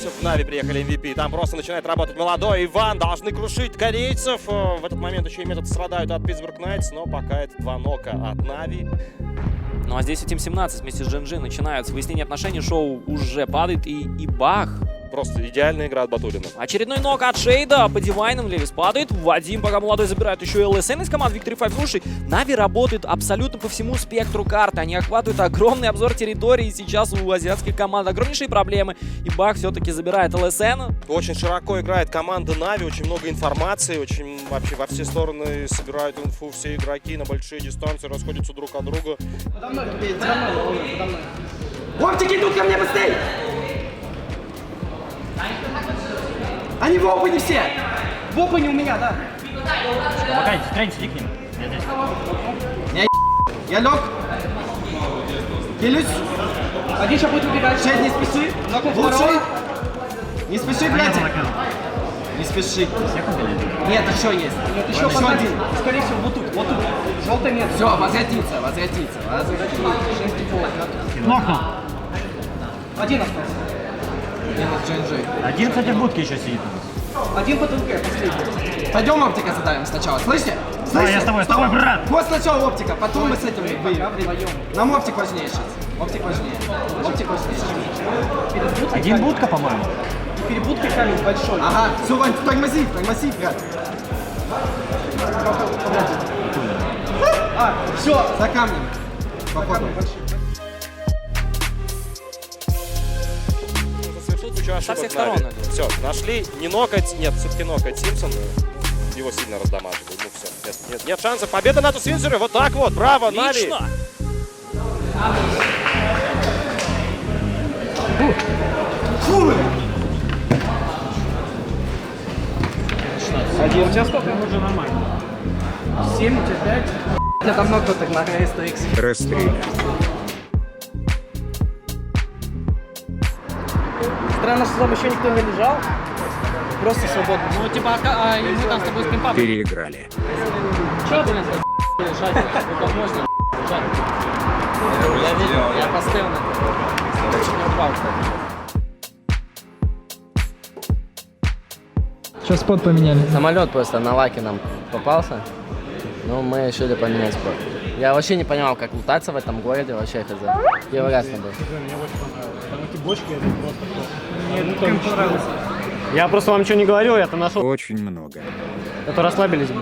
против Нави приехали MVP. Там просто начинает работать молодой Иван. Должны крушить корейцев. В этот момент еще и метод страдают от Pittsburgh Knights, но пока это 2 нока от Нави. Ну а здесь и Team 17 вместе с GNG начинают с выяснения отношений. Шоу уже падает и бах. Просто идеальная игра от Батулина. Очередной нок от Шейда. По дивайнам Левис падает. Вадим, пока молодой, забирает еще и ЛСН из команд Victory 5. Слушай, Нави работают абсолютно по всему спектру карты. Они охватывают огромный обзор территории. И сейчас у азиатских команд огромнейшие проблемы. И бах все-таки забирает ЛСН. Очень широко играет команда Нави. Очень много информации. Очень вообще во все стороны собирают инфу. Все игроки на большие дистанции расходятся друг от друга. Подо мной, подо мной. Оптики идут ко мне быстрее! Они в опене все! В опене у меня, да. Помогайте, тренить, иди к ним. Я здесь. Я лег. Хилюсь. Один сейчас будет убегать. Шесть, не спеши. Лучше. Не спеши, блядь. Не спеши. Всех убили? Нет, еще есть. Нет, еще один. Скорее всего, вот тут. Желтый нет. Все, возвратится. 6,5. Нокнул. Один остался. Один, кстати, в будке еще сидит. Один по ТНК, последний. Пойдем оптика задавим сначала, слышите? Давай, я с тобой, брат. Вот сначала оптика, потом мы с этим выйдем. Нам оптик важнее сейчас. Оптик важнее. Один будка, по-моему. Перед будкой камень большой. Ага, все, Вань, тормози, брат. Все, за камнем. Походу. Со всех сторон. Все, нашли, не нокать, нет, все-таки нокать Симпсон. Его сильно раздамажили. Ну все, нет шансов. Победа над Свинцером, вот так вот, браво, Нави. Отлично. Один. У тебя сколько? Уже нормально. 7, у тебя 5. Я там много так на STX. Расстрелять. Странно, что там еще никто не лежал. Просто свободно. Ну, типа, и мы там с тобой с пимпом. Переиграли. Че, блин, лежать? Как можно лежать? Я видел, я поставил на это. Я чуть не упал, кстати. Сейчас спот поменяли. Самолет просто на лаке нам попался, но мы решили поменять спот. Я вообще не понимал, как лутаться в этом городе, вообще хз. Первый раз не был. Мне очень понравилось. Там эти бочки, это просто... Мне понравилось. Я просто вам ничего не говорил, я-то нашел. Очень много. Это расслабились бы.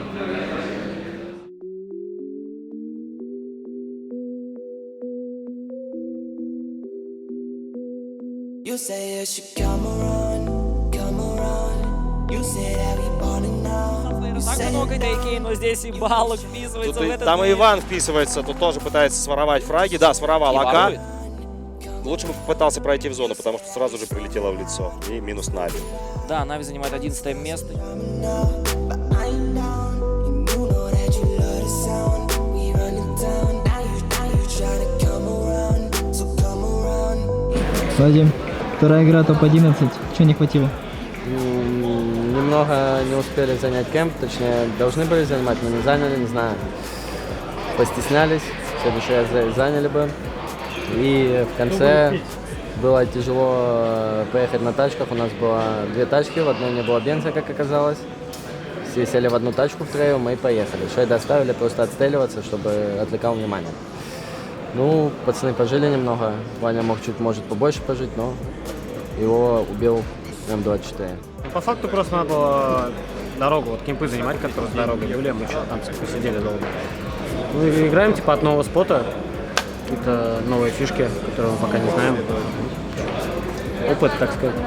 You say you should come around, come around. You say that we bonding now. You Так say много идей, но здесь и баллок вписывается в этот Там и мир. Иван вписывается, тут тоже пытается своровать фраги. Да, своровал И АК. ворует. Лучше бы попытался пройти в зону, потому что сразу же прилетело в лицо. И минус Нави. Да, Нави занимает 11 место. but I'm down. And you know that you love the sound. We run it down. Now you try to come around. So come around. Вадим, вторая игра топ-11. Чего не хватило? Немного не успели занять кемп, точнее, должны были занимать, но не заняли, не знаю. Постеснялись, в следующий раз заняли бы. И в конце было тяжело поехать на тачках. У нас было 2 тачки, в одной не было бенза, как оказалось. Все сели в одну тачку втроем, мы и поехали. Шейда оставили просто отстреливаться, чтобы отвлекал внимание. Ну, пацаны пожили немного. Ваня мог чуть, может, побольше пожить, но его убил М24. По факту просто надо было дорогу, вот кемпы занимать, которые с дорогой были, мы что там посидели долго. Ну и играем типа от нового спота, какие-то новые фишки, которые мы пока не знаем. Опыт, так сказать. You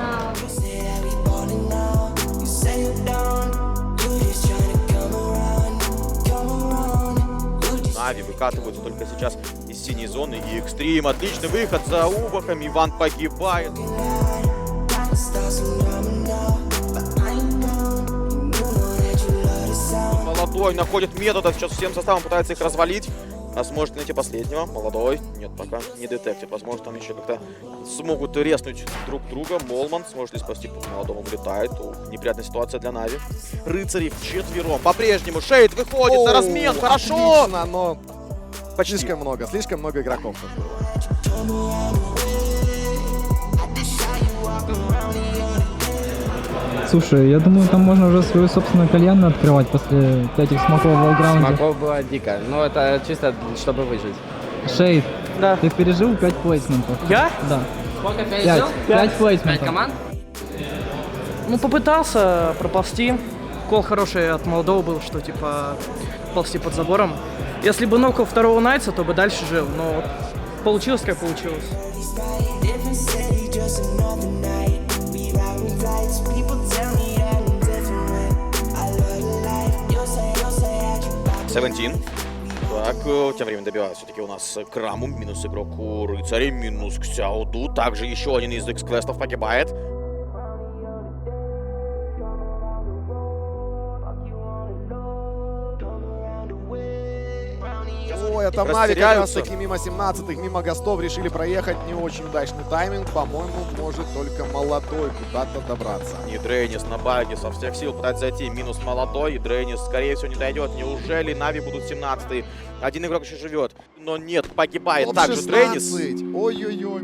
say that we bonding now. You say you're down. You just trying to come around. Come around. You just Нави выкатываются только сейчас из синей зоны. И Экстрим. Отличный выход за Убахом. Иван погибает. start some drama now. But I'm down. You know that you love the sound. Молодой находит метода. Сейчас всем составом пытается их развалить. А сможет найти последнего. Молодой. Нет, пока не детектив. Возможно, там еще как-то смогут резнуть друг друга. Молман сможет ли спасти молодого, улетает. Неприятная ситуация для Нави. Рыцари вчетвером. По-прежнему Шейд выходит на размен. Хорошо. Отлично, но Почти. слишком много игроков. Come around the way. I just saw you walk around in your Слушай, я думаю, там можно уже свою собственную кальянную открывать после 5 смоков в волграунде. Смоков было дико. Но это чисто, чтобы выжить. Шейд, Да. ты пережил 5 плейсментов? Я? Да. Сколько 5. 5 плейсментов. 5 команд? Ну, попытался проползти. Кол хороший от Молдовы был, что типа ползти под забором. Если бы нокал второго Найтса, то бы дальше жил. Но вот получилось, как получилось. Different city, just another night. We riding flights, people tell me that I'm different. I love the life. You'll say I can 17. Так, тем временем добивают все-таки у нас Краму. Минус игрок у Рыцарей, минус к Сяуду. Также еще один из X-квестов погибает. Ой, это Нави как раз растеряются. таки мимо 17-х, мимо Гостов решили проехать. Не очень удачный тайминг. По-моему, может только молодой куда-то добраться. И Дрейнис на баге со всех сил пытается зайти. Минус молодой. И Дрейнис, скорее всего, не дойдет. Неужели Нави будут 17-й? Один игрок еще живет. Но нет, погибает Топ также 16. Дрейнис. Ой-ой-ой.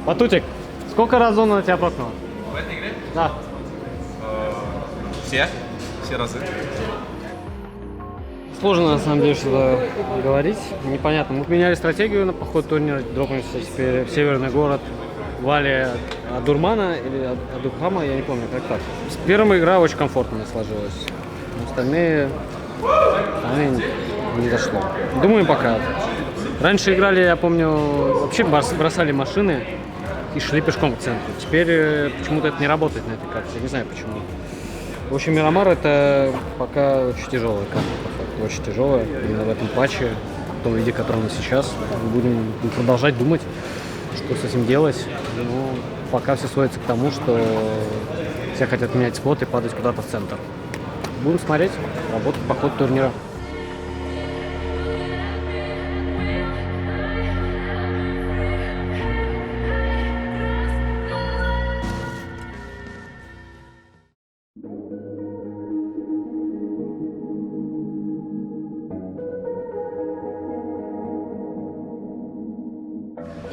Батутик, сколько раз зона на тебя прокнула? В этой игре? Да. Все разы. Сложно на самом деле что-то говорить. Непонятно. Мы поменяли стратегию на поход турнира. Дропнулись теперь в северный город Вали Адурмана или Адурхама, я не помню, как так. С первой игра очень комфортно не сложилась. Остальные не дошло. Думаю, пока. Раньше играли, я помню, вообще бросали машины и шли пешком к центру. Теперь почему-то это не работает на этой карте. Я не знаю почему. В общем, Мирамар это пока очень тяжелая карта. Очень тяжелая. Именно в этом патче, в том виде, в котором мы сейчас. Будем продолжать думать, что с этим делать. Но пока все сводится к тому, что все хотят менять спот и падать куда-то в центр. Будем смотреть, работать по ходу турнира.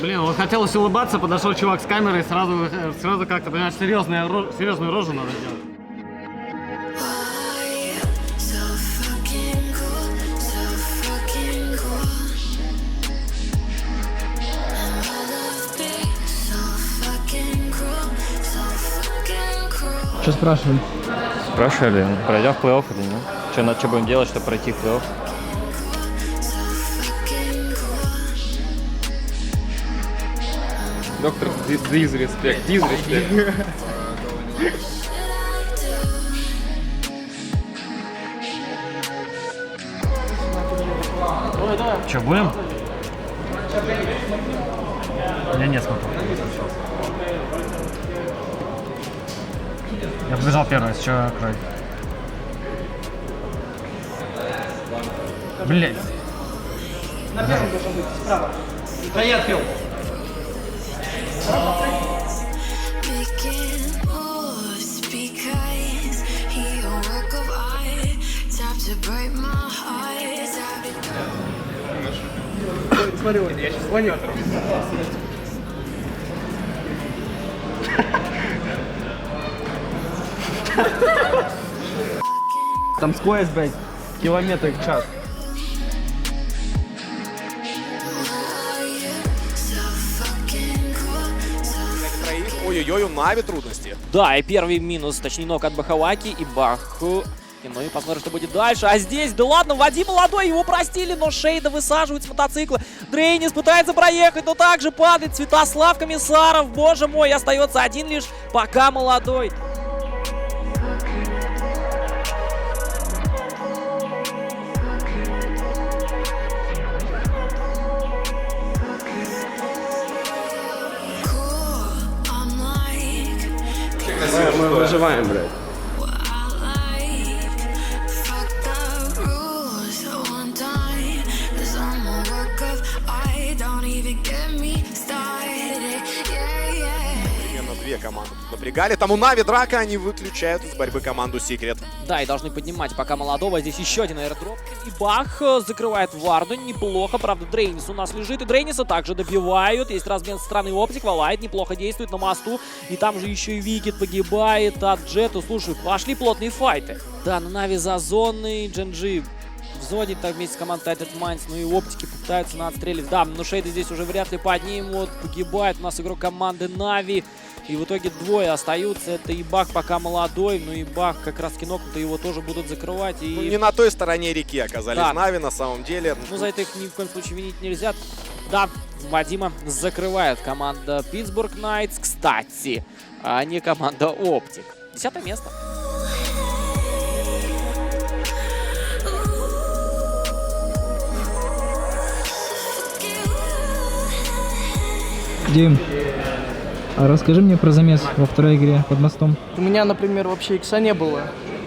Блин, вот хотелось улыбаться, подошел чувак с камерой, сразу как-то, понимаешь, серьезную рожу надо делать. Что спрашивали? Спрашивали, пройдем в плей-офф или нет? Что будем делать, чтобы пройти в плей-офф? Доктор, дизреспект, дизреспект. Че, будем? У меня нет смотров. Я побежал первый, с чего крой? Блять. Справа. Да я отпил. Смотри, я сейчас звоню. Там скорость, блядь, километр в час. Ой-ой-ой, у Нави трудности. Да, и первый минус, точнее нок от Бахаваки и Баху. Ну и посмотрим, что будет дальше. А здесь, да ладно, Вадим молодой, его простили, но Шейда высаживают с мотоцикла. Дрейнис пытается проехать, но также падает. Святослав Комиссаров, боже мой, остается один лишь, пока молодой. Доживаем, блядь. Примерно две команды тут напрягали. Там у Нави драка, они выключают из борьбы команду Secret. Да, и должны поднимать пока молодого. Здесь еще один аирдроп. И Бах закрывает Варду. Неплохо. Правда, Дрейнис у нас лежит. И Дрейниса также добивают. Есть размен со стороны Оптик. Валайт неплохо действует на мосту. И там же еще и Викид погибает от Джета. Слушай, пошли плотные файты. Да, на Нави за зоной. Дженджи в зоне так вместе с командой Titan Minds. Ну и Оптики пытаются надстрелить. Да, но Шейды здесь уже вряд ли поднимут. Погибает у нас игрок команды Нави. И в итоге двое остаются. Это и Бах пока молодой. Ну и Бах как раз нокнутый, его тоже будут закрывать. И... Ну, не на той стороне реки оказались Да. Нави на самом деле. Ну за это их ни в коем случае винить нельзя. Да, Вадима закрывает команда Pittsburgh Knights, кстати, а не команда Оптик. 10-е место. Дим, а расскажи мне про замес во второй игре под мостом. У меня, например, вообще икса не было.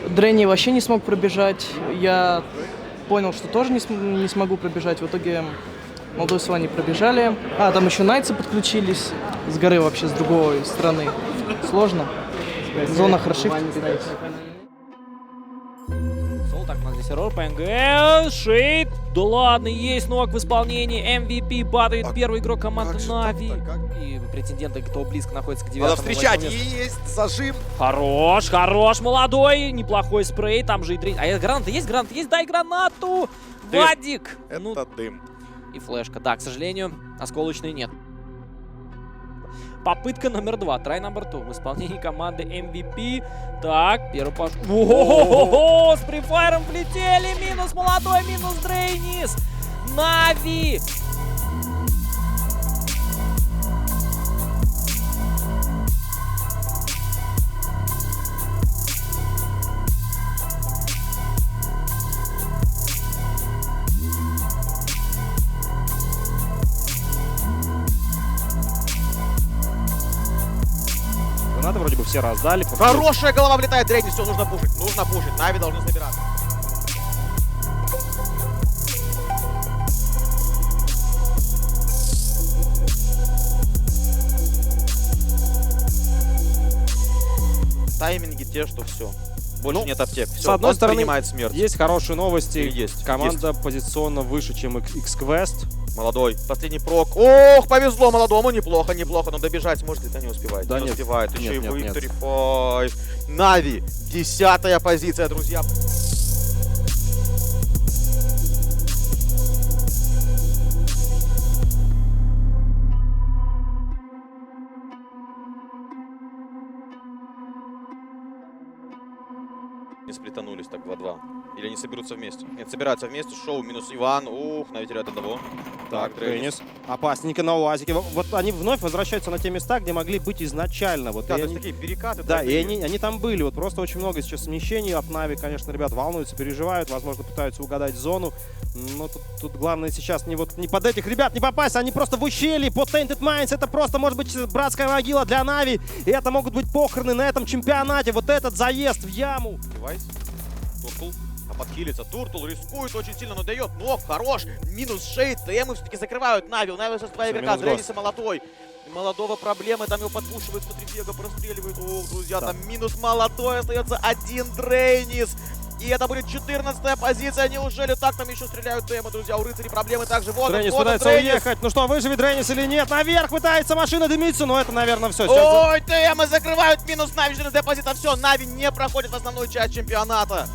Дренни вообще не смог пробежать. Я понял, что тоже не смогу пробежать. В итоге молодой с Ваней пробежали. А, там еще найтсы подключились с горы вообще, с другой стороны. Сложно. Зона хороших. Так, у нас здесь эррор, ПНГ, Шейд, да ладно, есть ног в исполнении, MVP падает первый игрок команды Нави. И претенденты, кто близко находится к 9-му. Надо встречать, и есть зажим. Хорош, хорош, молодой, неплохой спрей, там же и дрейн. А граната есть, дай гранату, Дым. Вадик. Это дым. И флешка, да, к сожалению, осколочной нет. Попытка номер 2, try number 2 в исполнении команды MVP. Так, первый паш... О-хо-хо-хо! С префайром влетели! Минус молодой, минус Дрейнис! Нави! Надо вроде бы все раздали. Хорошая голова влетает, Дрейни, все, нужно пушить. Нужно пушить. Нави должны собираться. Тайминги те, что все. Больше нет аптек. Все, С одной он стороны, принимает смерть. есть хорошие новости. Есть. Команда позиционно выше, чем X-Quest. Молодой. Последний прок. Ох, повезло молодому. Неплохо, неплохо. Но добежать сможет, это не успевает. Да не нет. успевает. Еще Нет, и нет, Victory 5. Нави. 10-я позиция, друзья. Не сплетанулись так 2-2. Или они соберутся вместе? Нет, собираются вместе. Шоу минус Иван. Ух, Нави теряет одного. Так, Дрейнис. Опасненько на УАЗике. Вот они вновь возвращаются на те места, где могли быть изначально. Вот Да, и то они... есть такие перекаты. Да, и они там были. Вот просто очень много сейчас смещений от Нави. Конечно, ребят волнуются, переживают. Возможно, пытаются угадать зону. Но тут главное сейчас не под этих ребят не попасть. Они просто в ущелье под Tainted Minds. Это просто может быть братская могила для Нави. И это могут быть похороны на этом чемпионате. Вот этот заезд в яму. Девайс. Туртл. А подхилится. Туртл рискует очень сильно, но дает ног. Хорош. Минус Шейд. ТМы все-таки закрывают Нави. У Нави сейчас два игрока. Дрейниса молодой. Молодого проблемы. Там его подпушивают. Смотри, Вега простреливает. Ох, друзья, Да. там минус молодой. Остается один Дрейнис. И это будет 14-я позиция. Неужели так там еще стреляют ТМы, друзья? У рыцарей проблемы также. Вот Дрейнис он, пытается Дрейнис. уехать. Ну что, выживет Дрейнис или нет? Наверх пытается машина дымиться, но это, наверное, все. Ой, ТМы закрывают минус Нави. 14-я позиция. Все, Нави не проходит в основную часть чемпионата.